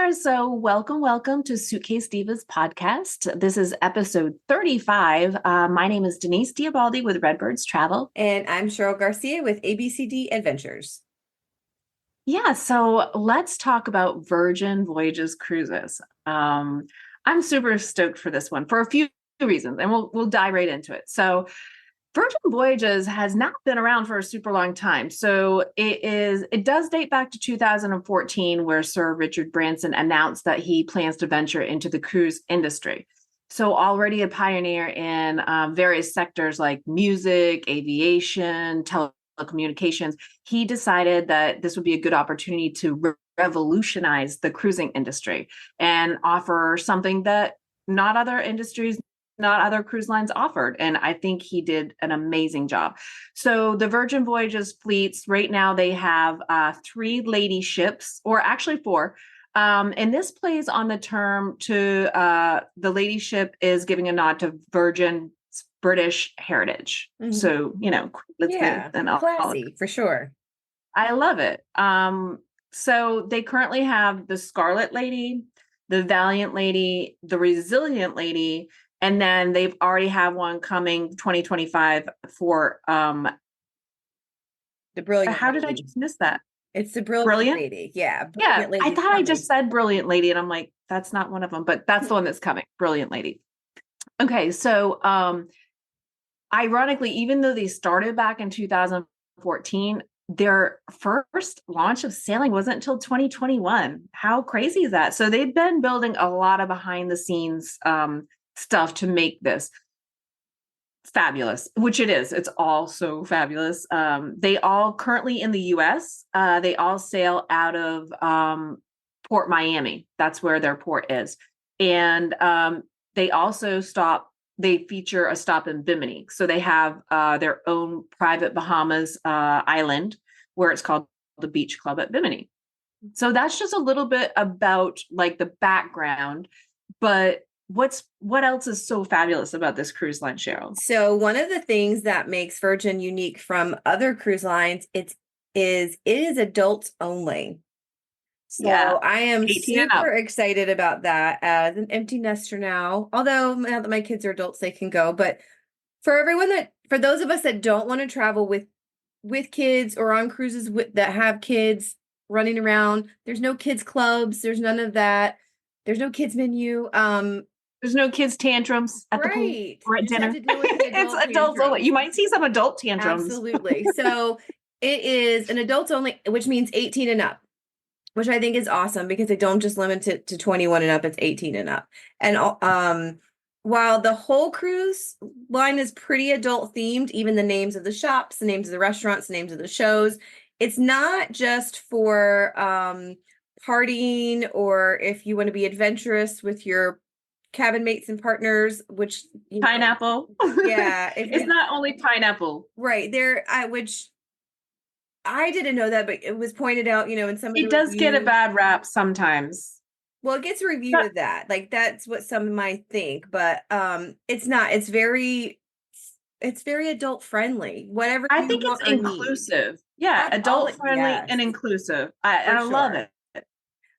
there. So, welcome to Suitcase Divas podcast. This is episode 35. My name is Denise Diabaldi with Redbirds Travel. And I'm Cheryl Garcia with ABCD Adventures. Yeah, so let's talk about Virgin Voyages cruises. I'm super stoked for this one for a few reasons, and we'll dive right into it. So, Virgin Voyages has not been around for a super long time. So it does date back to 2014, where Sir Richard Branson announced that he plans to venture into the cruise industry. So already a pioneer in various sectors like music, aviation, telecommunications, he decided that this would be a good opportunity to revolutionize the cruising industry and offer something that not other cruise lines offered. And I think he did an amazing job. So the Virgin Voyages fleets right now, they have three lady ships, or actually four. And this plays on the term to the lady ship is giving a nod to Virgin's British heritage. Mm-hmm. So, and classy for sure. I love it. So they currently have the Scarlet Lady, the Valiant Lady, the Resilient Lady, and then they've already have one coming 2025 for the Brilliant How Lady. did I just miss that? It's the Brilliant Lady. Yeah. Brilliant Lady I thought coming. I just said Brilliant Lady, and I'm like, that's not one of them, but that's the one that's coming. Brilliant Lady. Okay, so ironically, even though they started back in 2014, their first launch of sailing wasn't until 2021. How crazy is that? So they've been building a lot of behind the scenes stuff to make this fabulous, which it is. It's all so fabulous. They all currently in the US, they all sail out of Port Miami. That's where their port is. And they also they feature a stop in Bimini. So they have their own private Bahamas island where it's called the Beach Club at Bimini. So that's just a little bit about like the background, but what else is so fabulous about this cruise line, Cheryl? So one of the things that makes Virgin unique from other cruise lines, it is adults only. So yeah, I am super excited about that as an empty nester now. Although now that my kids are adults, they can go. But for those of us that don't want to travel with kids or on cruises that have kids running around, there's no kids clubs. There's none of that. There's no kids menu. There's no kids tantrums at the pool or at dinner. It's adults only. You might see some adult tantrums. Absolutely. So it is an adults only, which means 18 and up, which I think is awesome because they don't just limit it to 21 and up, it's 18 and up. And while the whole cruise line is pretty adult themed, even the names of the shops, the names of the restaurants, the names of the shows, it's not just for partying or if you want to be adventurous with your cabin mates and partners, which pineapple. Yeah. It's not only pineapple. Right. Which I didn't know that, but it was pointed out, in some of the does get a bad rap sometimes. Well, it gets reviewed as that. Like that's what some might think, but it's not. It's very adult friendly. Whatever I think it's inclusive. Yeah, adult friendly and inclusive. I love it.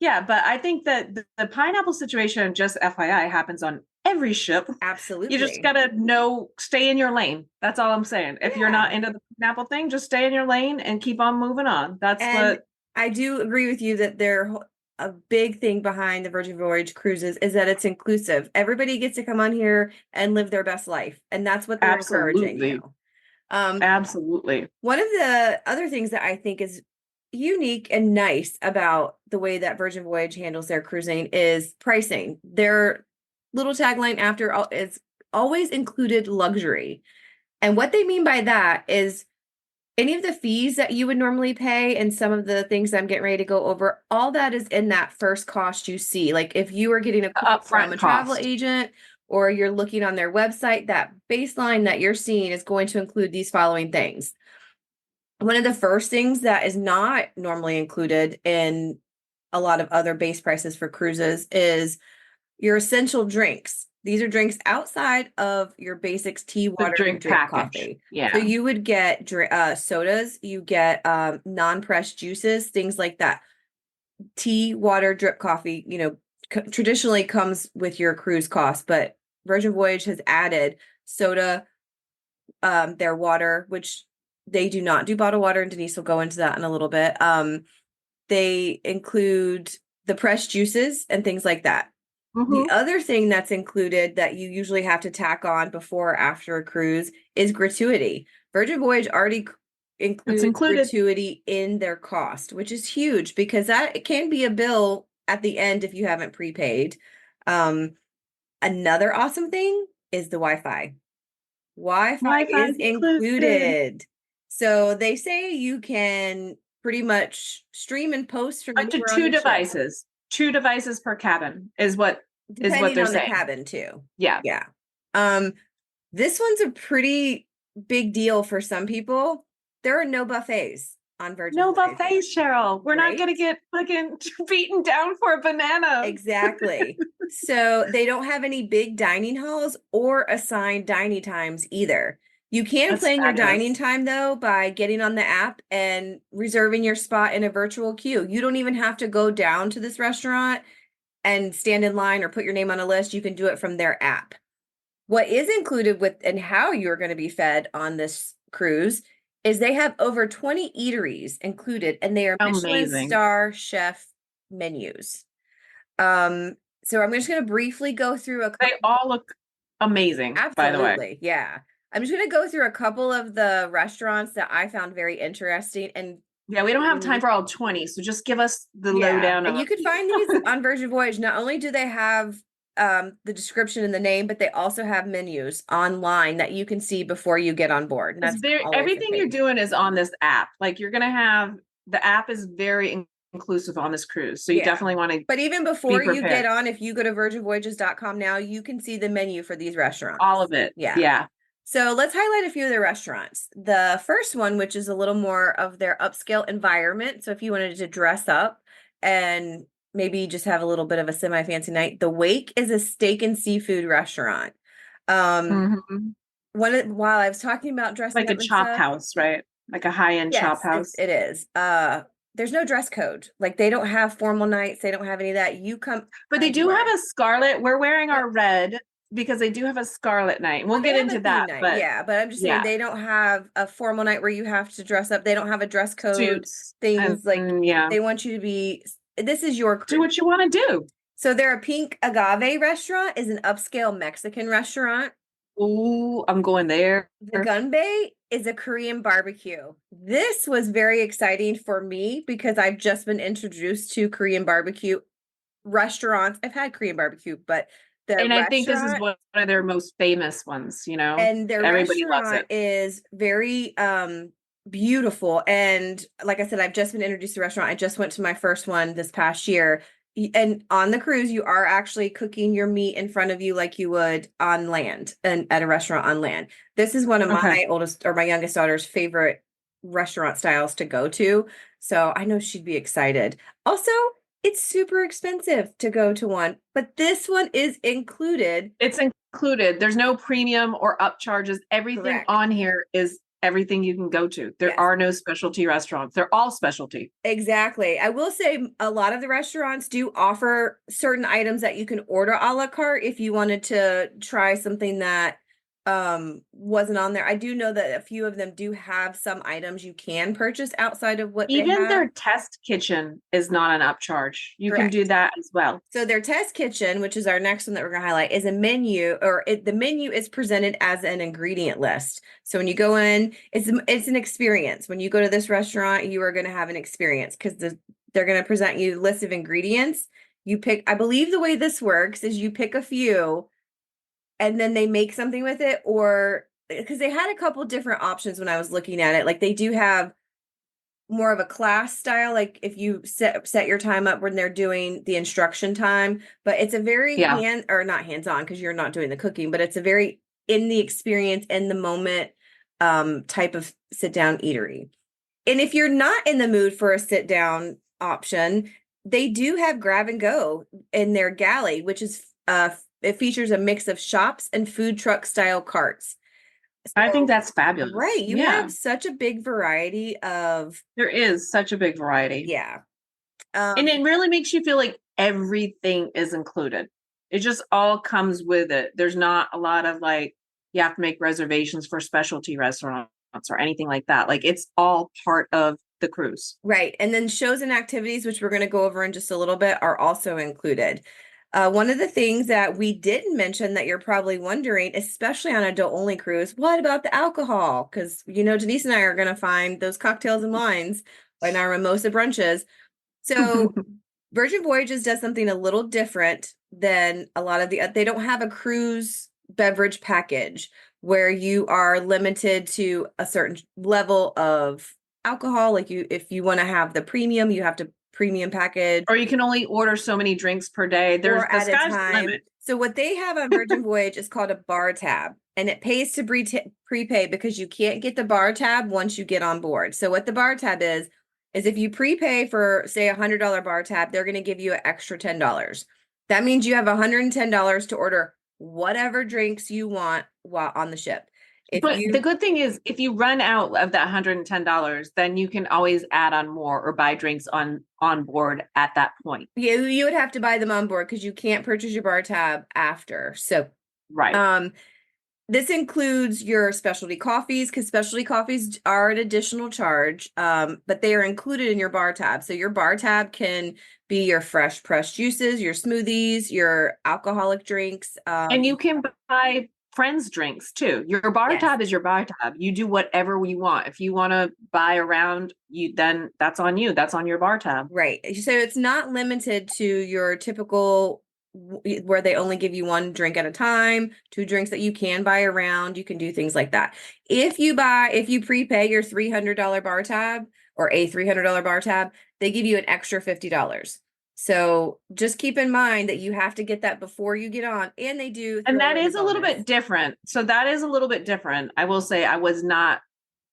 Yeah, but I think that the pineapple situation, just FYI, happens on every ship. Absolutely. You just got to stay in your lane. That's all I'm saying. If you're not into the pineapple thing, just stay in your lane and keep on moving on. What I do agree with you that a big thing behind the Virgin Voyage cruises is that it's inclusive. Everybody gets to come on here and live their best life. And that's what they're encouraging. Absolutely. One of the other things that I think is unique and nice about the way that Virgin Voyage handles their cruising is pricing. Their little tagline after all is always included luxury. And what they mean by that is any of the fees that you would normally pay and some of the things I'm getting ready to go over, all that is in that first cost you see. Like if you are getting a quote from a travel agent or you're looking on their website, that baseline that you're seeing is going to include these following things. One of the first things that is not normally included in a lot of other base prices for cruises is your essential drinks. These are drinks outside of your basics, tea, water, drink coffee. Yeah. So you would get sodas, you get non-pressed juices, things like that. tea, water, drip coffee, traditionally comes with your cruise cost, but Virgin Voyage has added soda, their water, which they do not do bottled water, and Denise will go into that in a little bit. They include the pressed juices and things like that. The other thing that's included that you usually have to tack on before or after a cruise is gratuity. Virgin Voyage already includes gratuity in their cost, which is huge because it can be a bill at the end if you haven't prepaid. Another awesome thing is the Wi-Fi. Wi-Fi is included. So they say you can pretty much stream and post from up to anywhere on the ship. 2 devices per cabin is what depending they're on saying. The cabin too. Yeah. This one's a pretty big deal for some people. There are no buffets on Virgin No Voyage. buffets, Cheryl. We're not gonna get fucking beaten down for a banana. Exactly. So they don't have any big dining halls or assigned dining times either. You can plan your dining time though by getting on the app and reserving your spot in a virtual queue. You don't even have to go down to this restaurant and stand in line or put your name on a list. You can do it from their app. What is included with and how you're going to be fed on this cruise is they have over 20 eateries included, and they are Michelin star chef menus. So I'm just going to briefly go through They all look amazing, by the way. Yeah. I'm just going to go through a couple of the restaurants that I found very interesting. And yeah, we don't have time for all 20, so just give us the lowdown. And you can find these on Virgin Voyage. Not only do they have the description and the name, but they also have menus online that you can see before you get on board. And that's everything you're doing is on this app. Like you're going to have, the app is very inclusive on this cruise. So you definitely want to. But even before you get on, if you go to virginvoyages.com now, you can see the menu for these restaurants. All of it. Yeah. So let's highlight a few of the restaurants. The first one, which is a little more of their upscale environment. So if you wanted to dress up and maybe just have a little bit of a semi-fancy night, the Wake is a steak and seafood restaurant. While I was talking about dressing like a chop house, right? Like a high-end chop house. It is. There's no dress code. Like they don't have formal nights. They don't have any of that. You come, but they do have a scarlet. We're wearing our red because they do have a scarlet night. We'll get into that. But I'm just saying they don't have a formal night where you have to dress up. They don't have a dress code. Suits, things they want you to be. This is your cruise. Do what you want to do. So their Pink Agave restaurant is an upscale Mexican restaurant. Ooh, I'm going there. The Gunbei is a Korean barbecue. This was very exciting for me because I've just been introduced to Korean barbecue restaurants. I've had Korean barbecue, but I think this is one of their most famous ones, and their everybody loves it. Is very beautiful. And like I said, I've just been introduced to the restaurant. I just went to my first one this past year. And on the cruise, you are actually cooking your meat in front of you like you would on land and at a restaurant on land. This is one of my youngest daughter's favorite restaurant styles to go to. So I know she'd be excited. Also, it's super expensive to go to one, but this one is included. It's included. There's no premium or upcharges. Everything on here is everything you can go to. There are no specialty restaurants. They're all specialty. Exactly. I will say a lot of the restaurants do offer certain items that you can order a la carte if you wanted to try something that wasn't on there. I do know that a few of them do have some items you can purchase outside of what even they have. Their test kitchen is not an upcharge. You can do that as well. So their test kitchen, which is our next one that we're going to highlight, is a menu, or the menu is presented as an ingredient list. So when you go in, it's an experience. When you go to this restaurant, you are going to have an experience because they're going to present you a list of ingredients. You pick, I believe the way this works is you pick a few and then they make something with it, or because they had a couple different options when I was looking at it. Like they do have more of a class style, like if you set your time up when they're doing the instruction time, but it's a very not hands-on because you're not doing the cooking, but it's a very in the experience, in the moment type of sit-down eatery. And if you're not in the mood for a sit-down option, they do have grab and go in their galley, which is it features a mix of shops and food truck style carts. So, I think that's fabulous. Right. You have such a big variety of. There is such a big variety. Yeah. And it really makes you feel like everything is included. It just all comes with it. There's not a lot of like, you have to make reservations for specialty restaurants or anything like that. Like it's all part of the cruise. Right. And then shows and activities, which we're going to go over in just a little bit, are also included. One of the things that we didn't mention that you're probably wondering, especially on adult only cruise, what about the alcohol? Because, Denise and I are going to find those cocktails and wines in our mimosa brunches. So Virgin Voyages does something a little different than a lot of they don't have a cruise beverage package where you are limited to a certain level of alcohol. Like if you want to have the premium, you have to premium package. Or you can only order so many drinks per day. There's or at the a sky's the time. limit. So what they have on Virgin Voyage is called a bar tab, and it pays to prepay because you can't get the bar tab once you get on board. So what the bar tab is if you prepay for, say, $100 bar tab, they're going to give you an extra $10. That means you have $110 to order whatever drinks you want while on the ship. But the good thing is, if you run out of that $110, then you can always add on more or buy drinks on board at that point. You would have to buy them on board because you can't purchase your bar tab after. So, right. This includes your specialty coffees, because specialty coffees are an additional charge, but they are included in your bar tab. So your bar tab can be your fresh pressed juices, your smoothies, your alcoholic drinks. And you can buy friends drinks too. Your bar tab is your bar tab. You do whatever you want. If you want to buy around, then that's on you. That's on your bar tab. Right. So it's not limited to your typical where they only give you one drink at a time, 2 drinks that you can buy around. You can do things like that. If you prepay your $300 bar tab or a $300 bar tab, they give you an extra $50. So just keep in mind that you have to get that before you get on, and they do. And that is a little bit different. So that is a little bit different. I will say I was not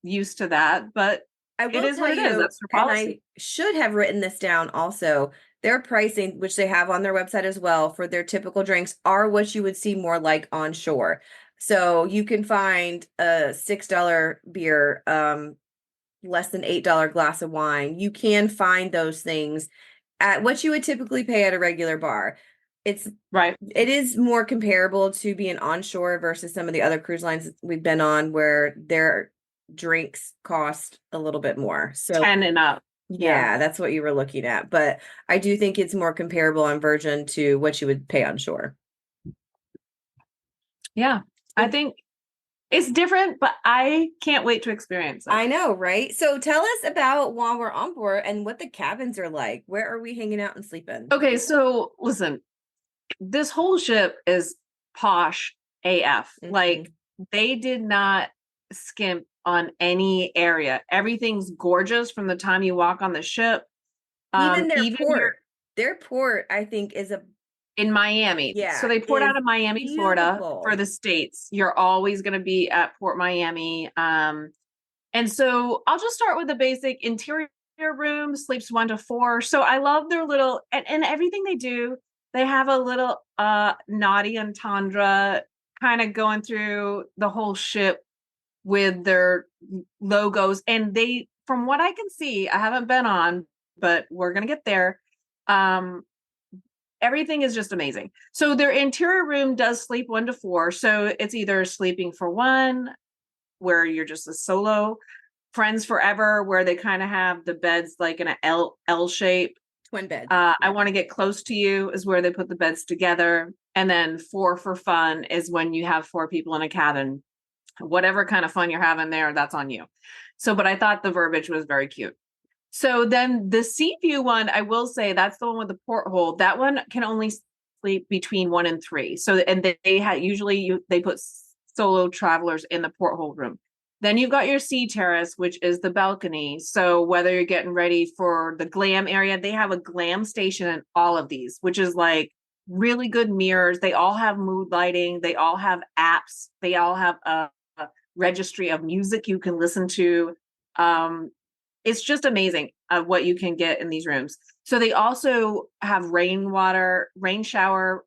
used to that, but it is what it is. That's their policy. And I should have written this down also. Their pricing, which they have on their website as well, for their typical drinks are what you would see more like on shore. So you can find a $6 beer, less than $8 glass of wine. You can find those things at what you would typically pay at a regular bar. It's right. It is more comparable to being onshore versus some of the other cruise lines we've been on where their drinks cost a little bit more. So 10 and up. Yeah, that's what you were looking at. But I do think it's more comparable on Virgin to what you would pay on shore. Yeah, I think it's different, but I can't wait to experience it. I know, right? So tell us about while we're on board and what the cabins are like. Where are we hanging out and sleeping? Okay, so listen, this whole ship is posh AF. Mm-hmm. Like they did not skimp on any area. Everything's gorgeous from the time you walk on the ship. Even their port, I think, is in Miami. Yeah. So they port out of Miami, beautiful. Florida for the States. You're always going to be at Port Miami. And so I'll just start with the basic interior room, sleeps 1 to 4. So I love their little, and everything they do, they have a little naughty entendre kind of going through the whole ship with their logos. And they, from what I can see, I haven't been on, but we're going to get there. Everything is just amazing. So their interior room does sleep 1 to 4. So it's either sleeping for one, where you're just a solo, friends forever, where they kind of have the beds like in an L shape. Twin bed. I want to get close to you is where they put the beds together. And then 4 for fun is when you have 4 people in a cabin. Whatever kind of fun you're having there, that's on you. So, but I thought the verbiage was very cute. So then the sea view one, I will say that's the one with the porthole. That one can only sleep between 1 and 3. So, and they put solo travelers in the porthole room. Then you've got your sea terrace, which is the balcony. So whether you're getting ready for the glam area, they have a glam station in all of these, which is like really good mirrors. They all have mood lighting. They all have apps. They all have a registry of music you can listen to. It's just amazing what you can get in these rooms. So they also have rain shower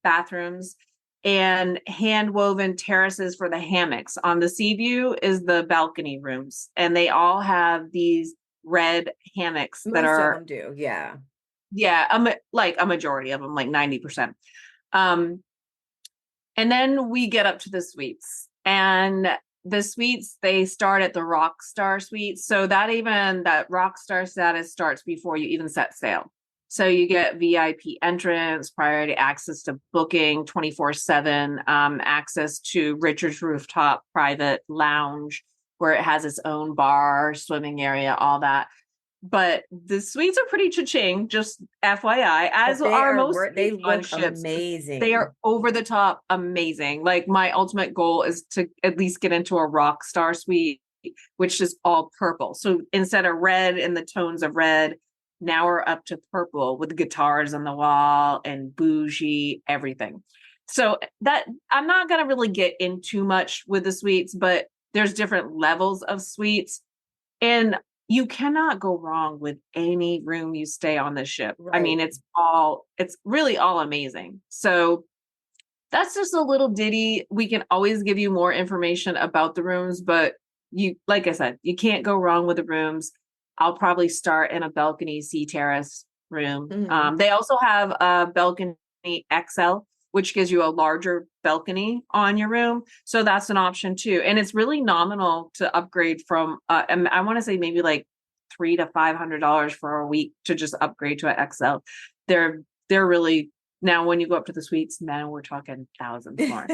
bathrooms and hand woven terraces for the hammocks. On the sea view is the balcony rooms. And they all have these red hammocks that Most of are, them do. Yeah. yeah, like a majority of them, like 90%. Um, and then we get up to the suites, and the suites, they start at the rock star suites. So that rock star status starts before you even set sail. So you get VIP entrance, priority access to booking, 24/7, access to Richard's Rooftop private lounge, where it has its own bar, swimming area, all that. But the suites are pretty cha-ching, just FYI, as But they are are most they suites on look ships. They amazing. are over the top amazing. Like, my ultimate goal is to at least get into a rock star suite, which is all purple. So instead of red and the tones of red, now we're up to purple with guitars on the wall and bougie everything. So that, I'm not going to really get in too much with the suites, but there's different levels of suites, and you cannot go wrong with any room you stay on this ship. I Right. mean, it's really all amazing. So that's just a little ditty. We can always give you more information about the rooms, but like I said, you can't go wrong with the rooms. I'll probably start in a balcony sea terrace room. Mhm. They also have a balcony XL, which gives you a larger balcony on your room. So that's an option too. And it's really nominal to upgrade from, I want to say maybe like $300 to $500 for a week to just upgrade to an XL. They're really, now when you go up to the suites, man, we're talking thousands more.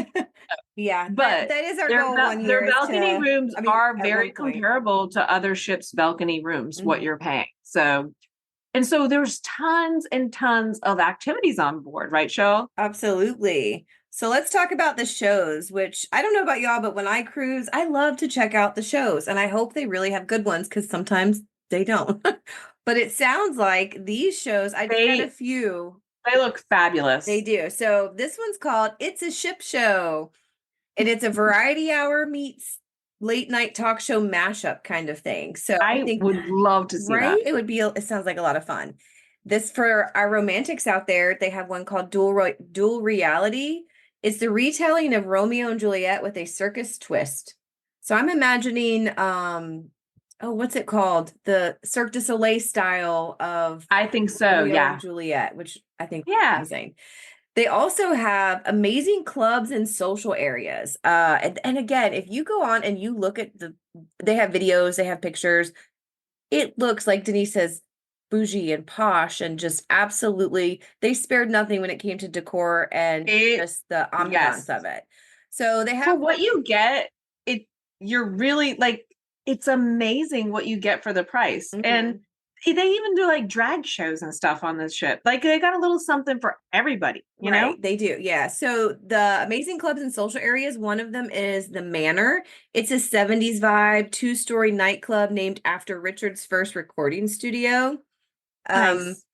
Yeah, But that is our goal one their year is balcony to, rooms I mean, are at very one point. comparable to other ships' balcony rooms, what Mhm. you're paying. So, and so there's tons and tons of activities on board, right, Cheryl? Absolutely. So let's talk about the shows, which I don't know about y'all, but when I cruise, I love to check out the shows, and I hope they really have good ones because sometimes they don't. But it sounds like these shows, I just got a They few. they look They fabulous. do. So this one's called It's a Ship Show, and it's a variety hour meets late night talk show mashup kind of thing. So I I think, would love to see right? that. It sounds like a lot of fun. This for our romantics out there, they have one called Dual Reality. It's the retelling of Romeo and Juliet with a circus twist. So I'm imagining oh, what's it called? The Cirque du Soleil style of I think so. Romeo and Yeah. Juliet, which I think is Yeah. amazing. They also have amazing clubs and social areas. And again, if you go on and you look at they have videos, they have pictures, it looks like Denise says bougie and posh and just absolutely, they spared nothing when it came to decor and It just the ambiance yes. of it. So they For have what you get, it you're really like, it's amazing what you get for the price. And Mhm. they even do like drag shows and stuff on this ship. Like, they got a little something for everybody, you know? Right, they do. Yeah. So the amazing clubs and social areas, one of them is the Manor. It's a 70s vibe, two-story nightclub named after Richard's first recording studio. Um, Nice.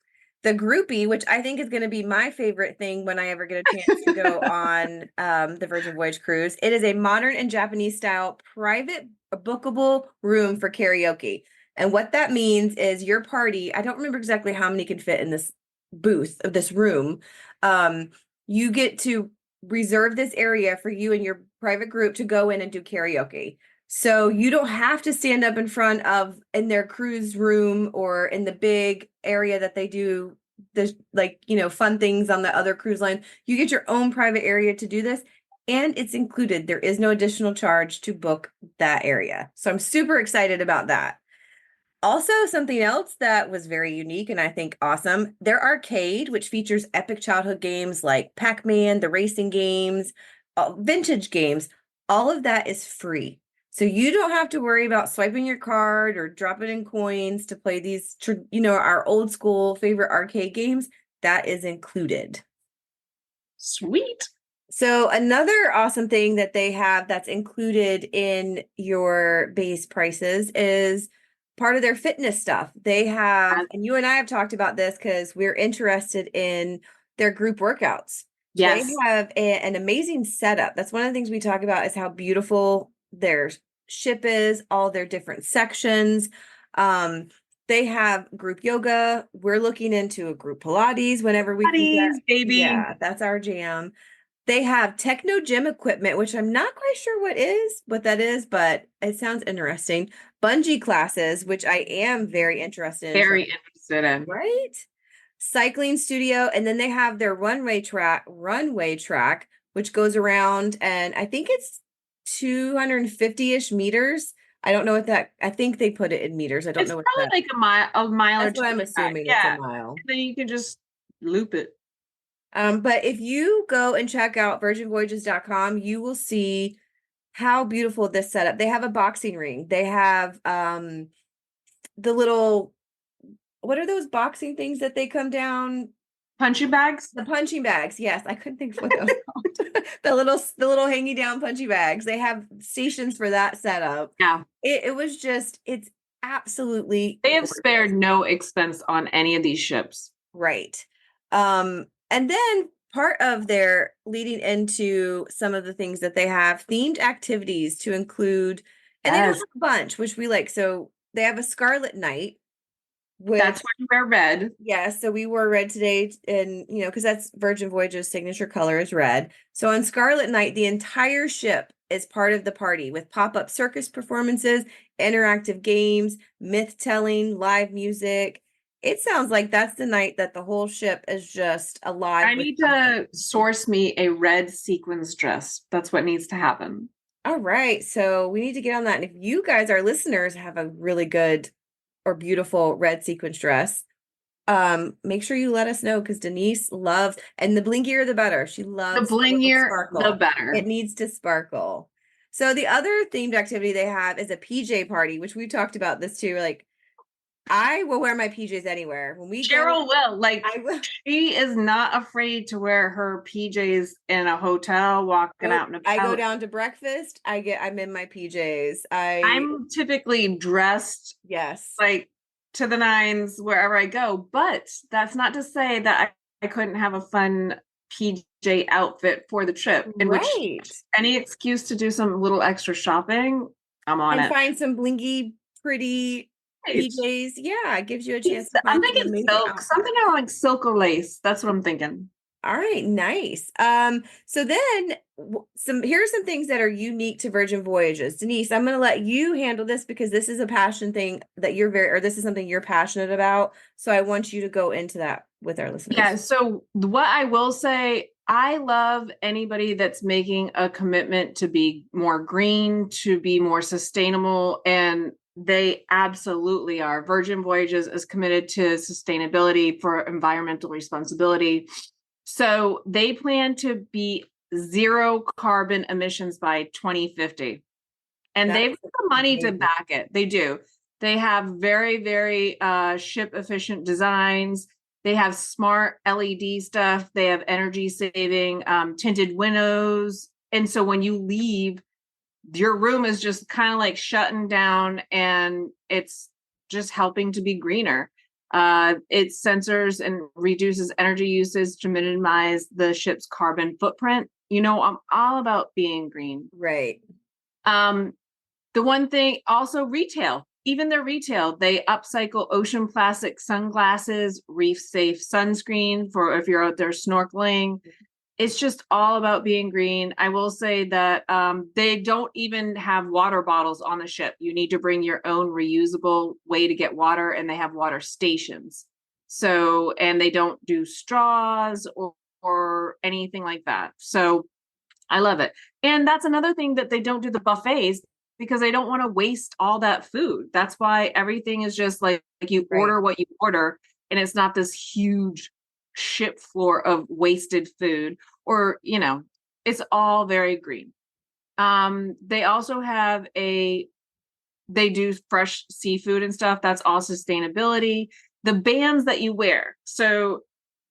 the Groupie, which I think is going to be my favorite thing when I ever get a chance to go on the Virgin Voyage cruise. It is a modern and Japanese style private bookable room for karaoke. And what that means is your party, I don't remember exactly how many can fit in this booth of this room. Um, you get to reserve this area for you and your private group to go in and do karaoke. So you don't have to stand up in front of in their cruise room or in the big area that they do the like, fun things on the other cruise lines. You get your own private area to do this, and it's included. There is no additional charge to book that area. So I'm super excited about that. Also, something else that was very unique and I think awesome, their arcade, which features epic childhood games like Pac-Man, the racing games, vintage games, all of that is free. So you don't have to worry about swiping your card or dropping in coins to play these, our old school favorite arcade games. That is included. Sweet. So another awesome thing that they have that's included in your base prices is part of their fitness stuff. They have, and you and I have talked about this because we're interested in their group workouts. They Yes. have an amazing setup. That's one of the things we talk about is how beautiful their ship is, all their different sections. They have group yoga. We're looking into a group Pilates whenever we can get. Buddies, baby. Yeah, that's our jam. They have techno gym equipment, which I'm not quite sure what that is, but it sounds interesting. Bungee classes, which I am very interested in trying, Very interested in. right? Cycling studio, and then they have their runway track, which goes around, and I think it's 250-ish meters. I don't know what that, I think they put it in meters. I don't It's know what probably that. like a mile or That's two what I'm back. assuming, it's a Yeah. mile. And then you can just loop it. But if you go and check out virginvoyages.com, you will see how beautiful this setup. They have a boxing ring. They have the little, what are those boxing things that they come down? Punching bags? The punching bags. Yes, I couldn't think of what that was called. The little hanging down punching bags. They have stations for that setup. Yeah. It was just, it's absolutely They have gorgeous. spared no expense on any of these ships. Right. And then part of their leading into some of the things that they have themed activities to include, and they don't Yes. have a bunch, which we like. So they have a Scarlet Night, which, That's why you wear red. yeah, so we wore red today, and because that's Virgin Voyage's signature color is red. So on Scarlet Night, the entire ship is part of the party with pop-up circus performances, interactive games, myth telling, live music. It sounds like that's the night that the whole ship is just alive I with need something. to source me a red sequins dress. That's what needs to happen. All right, so we need to get on that. And if you guys, our listeners, have a really good or beautiful red sequence dress, make sure you let us know, because Denise loves, and the blinkier the better. She The loves a little blingier, the sparkle. It better. needs to sparkle. So the other themed activity they have is a PJ party, which we talked about this too. Like, I will wear my PJs anywhere. When we go, Cheryl will. Like, I will. she is not afraid to wear her PJs in a hotel, walking Nope. out and I go about. down to breakfast. I'm in my PJs. I'm typically dressed Yes. like to the nines wherever I go, but that's not to say that I couldn't have a fun PJ outfit for the trip, in which Right. any excuse to do some little extra shopping, I'm on And it. find some blinky, pretty Right. PJs. Yeah, it gives you a chance to I'm find some thinking amazing silk, outfits. something I like silk or lace. That's what I'm thinking. All right, nice. So then here's some things that are unique to Virgin Voyages. Denise, I'm going to let you handle this because this is a passion thing that this is something you're passionate about. So I want you to go into that with our listeners. Yeah. So what I will say, I love anybody that's making a commitment to be more green, to be more sustainable, and they absolutely are. Virgin Voyages is committed to sustainability for environmental responsibility. So they plan to be zero carbon emissions by 2050. And That's they've got the money to amazing. back it. They do. They have very, very ship efficient designs. They have smart LED stuff. They have energy saving tinted windows. And so when you leave, your room is just kind of like shutting down, and it's just helping to be greener. It sensors and reduces energy usage to minimize the ship's carbon footprint. I'm all about being green. Right. Um, the one thing also retail, even their retail, they upcycle ocean plastic sunglasses, reef safe sunscreen for if you're out there snorkeling. It's just all about being green. I will say that they don't even have water bottles on the ship. You need to bring your own reusable way to get water, and they have water stations. So, and they don't do straws or anything like that. So I love it. And that's another thing that they don't do the buffets, because they don't want to waste all that food. That's why everything is just like you Right. order what you order, and it's not this huge ship floor of wasted food, or it's all very green. They also have they do fresh seafood and stuff. That's all sustainability. The bands that you wear. So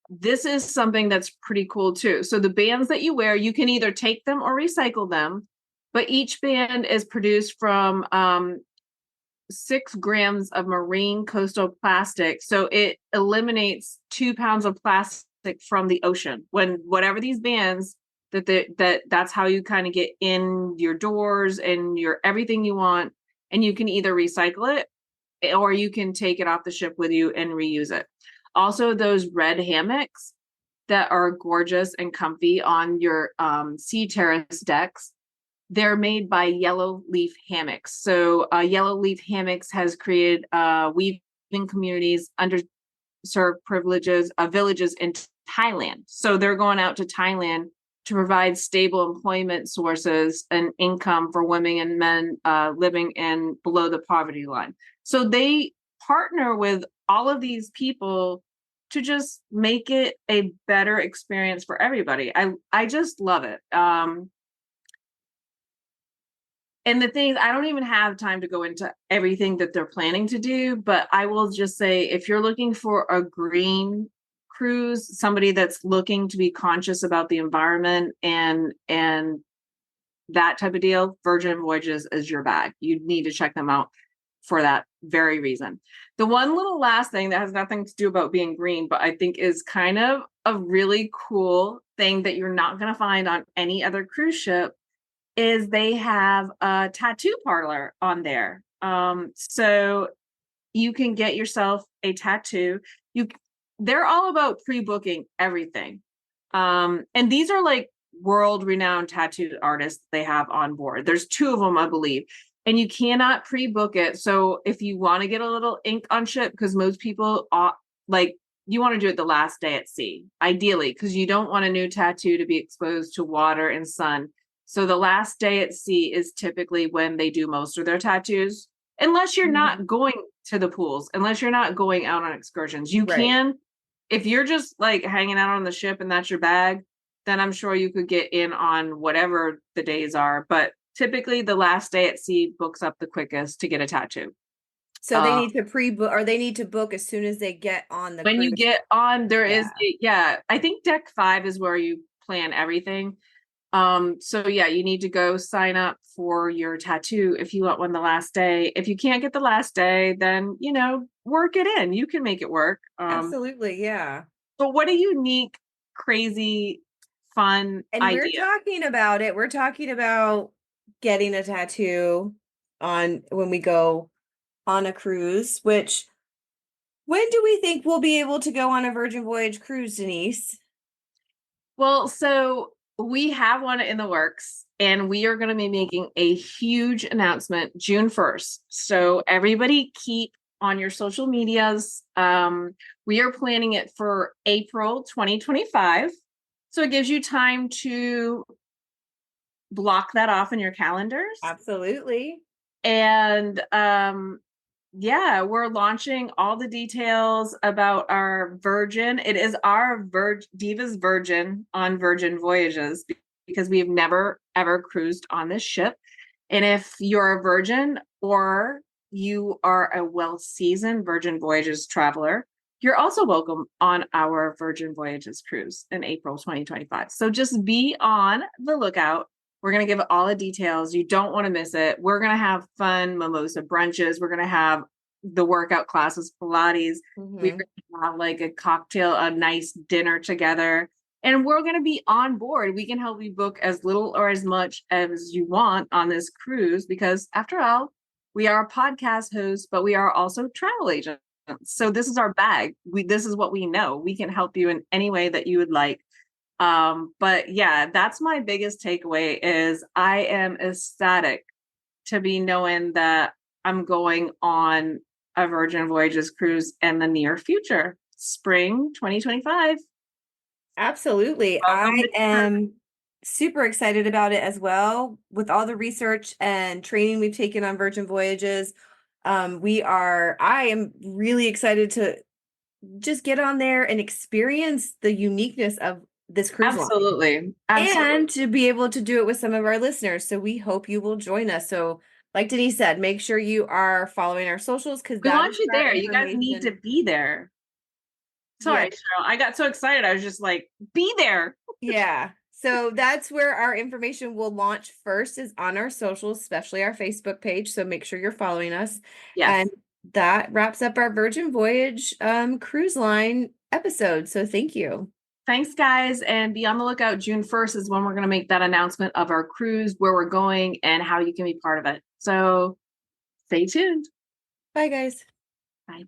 this is something that's pretty cool too. So the bands that you wear, you can either take them or recycle them, but each band is produced from 6 grams of marine coastal plastic. So it eliminates 2 pounds of plastic from the ocean. When whatever these bands that's how you kind of get in your doors and your everything you want, and you can either recycle it or you can take it off the ship with you and reuse it. Also, those red hammocks, that are gorgeous and comfy on your sea terrace decks. They're made by Yellow Leaf Hammocks. So Yellow Leaf Hammocks has created weaving communities, underserved privileges, villages in Thailand. So they're going out to Thailand to provide stable employment sources and income for women and men living in below the poverty line. So they partner with all of these people to just make it a better experience for everybody. I just love it. And the things, I don't even have time to go into everything that they're planning to do, but I will just say, if you're looking for a green cruise, somebody that's looking to be conscious about the environment and that type of deal, Virgin Voyages is your bag. You need to check them out for that very reason. The one little last thing that has nothing to do about being green, but I think is kind of a really cool thing that you're not going to find on any other cruise ship is they have a tattoo parlor on there. So you can get yourself a tattoo. They're all about pre-booking everything. And these are like world-renowned tattoo artists they have on board. There's 2 of them, I believe. And you cannot pre-book it. So if you want to get a little ink on ship, because most people you want to do it the last day at sea, ideally, because you don't want a new tattoo to be exposed to water and sun. So the last day at sea is typically when they do most of their tattoos, unless you're not going to the pools, unless you're not going out on excursions. You can, if you're just like hanging out on the ship and that's your bag, then I'm sure you could get in on whatever the days are. But typically the last day at sea books up the quickest to get a tattoo. So they need to pre-book, or they need to book as soon as they get on the when cruise. You get on, there is I think deck 5 is where you plan everything. So yeah, you need to go sign up for your tattoo if you want one the last day. If you can't get the last day, then work it in. You can make it work. Absolutely, yeah. But what a unique, crazy, fun idea. We're talking about it. We're talking about getting a tattoo on when we go on a cruise, which when do we think we'll be able to go on a Virgin Voyage cruise, Denise? Well, so we have one in the works, and we are going to be making a huge announcement June 1st. So everybody keep on your social medias. We are planning it for April 2025. So it gives you time to block that off in your calendars. Absolutely. And we're launching all the details about our Virgin. It is our Divas Virgin on Virgin Voyages, because we have never ever cruised on this ship. And if you're a virgin or you are a well-seasoned Virgin Voyages traveler, you're also welcome on our Virgin Voyages cruise in April 2025. So just be on the lookout. We're going to give all the details. You don't want to miss it. We're going to have fun mimosa brunches. We're going to have the workout classes, Pilates. We're going to have like a cocktail, a nice dinner together. And we're going to be on board. We can help you book as little or as much as you want on this cruise, because after all, we are podcast hosts, but we are also travel agents. So this is our bag. This is what we know. We can help you in any way that you would like. But yeah, that's my biggest takeaway is I am ecstatic to be knowing that I'm going on a Virgin Voyages cruise in the near future, spring 2025. Absolutely. I am super excited about it as well. With all the research and training we've taken on Virgin Voyages, I am really excited to just get on there and experience the uniqueness of this cruise line. Absolutely. And to be able to do it with some of our listeners. So we hope you will join us. So like Denise said, make sure you are following our socials, because we want you there. You guys need to be there. Sorry, Cheryl. I got so excited. I was just like, be there. Yeah. So that's where our information will launch first, is on our socials, especially our Facebook page. So make sure you're following us. Yes. And that wraps up our Virgin Voyage cruise line episode. So thank you. Thanks, guys. And be on the lookout. June 1st is when we're going to make that announcement of our cruise, where we're going, and how you can be part of it. So stay tuned. Bye, guys. Bye.